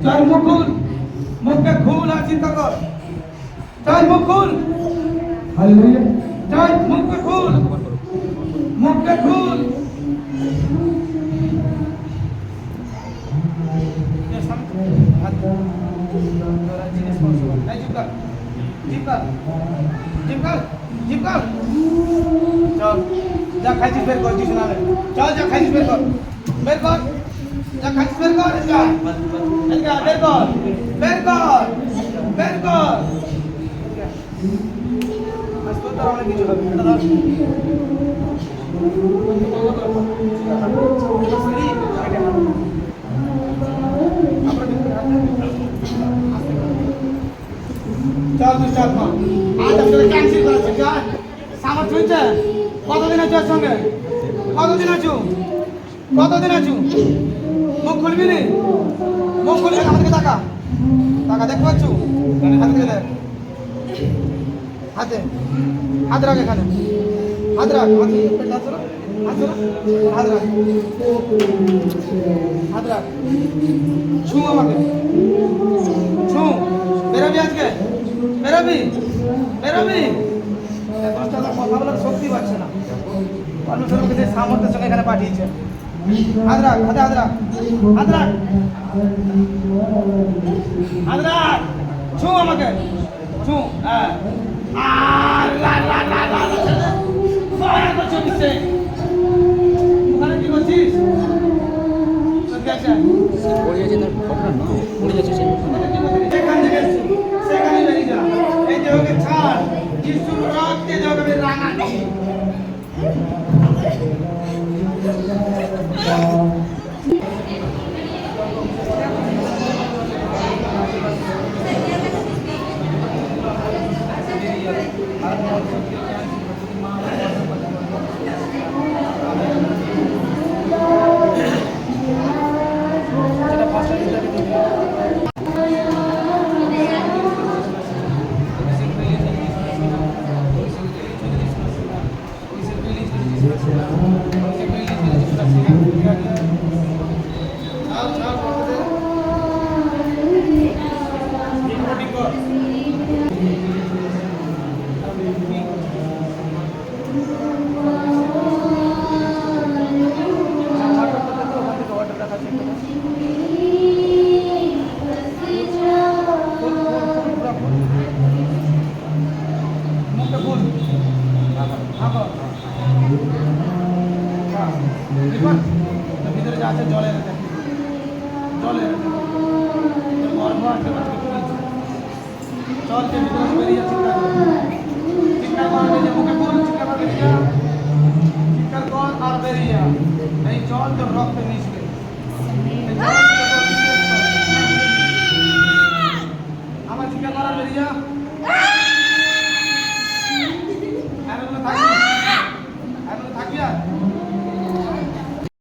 চল মুখ খুল, মুখকে খুল আর চিন্তা কর। চল মুখ খুল, হালেলুয়া। চল মুখকে খুল, মুখকে খুল। চল যা খাইছিস বের কর, কিছু না চল যা খাইছিস বের কর, বের কর, যা খাইছিস বের কর, বের কর, বের কর, বের কর। অনেক কিছু হবে চল তুই চল মা, আজ আসলে ক্যান্সেল করেছে। চল সামর্থ্য হয়েছে। কতদিন আছো ওর সঙ্গে? কতদিন আছো? কতদিন আছো? মুখ খুলবি নি? মুখ খুলবি না? আমাদেরকে তাকা, তাকা, দেখতে পাচ্ছ? হাত দিয়ে দেখ, হাতে হাত রাখ, এখানে হাত রাখ, হাত রাখ, হাত রাখ, হাত রাখ, ছু আমাকে, ছু। বেরোবি আজকে? বেরোবি? বেরোবি? কথা বলার শক্তি পাচ্ছে না। মানুষের সামর্থ্যের সঙ্গে এখানে পাঠিয়েছে। হাত রাখ, হাতে হাত রাখ, হাত রাখ, হাত রাখ, ছু আমাকে, ছু। হ্যাঁ ওখানে কি করছিস? সেখান থেকে সেখানে বেরিয়ে যা। এই দেহকে ছাড়, যিশুর রক্তে দেহকে রাঙাচ্ছি। ভিতরে যা আছে জলের জলের গর্ভ আছে, চল যে ভিতরে বেরিয়ে চিৎকার কর, নিজে মুখে বল, চিৎকার করে বেরিয়ে যা, চিৎকার কর আর বেরিয়ে যা। এই জল তোর রক্তে মিশে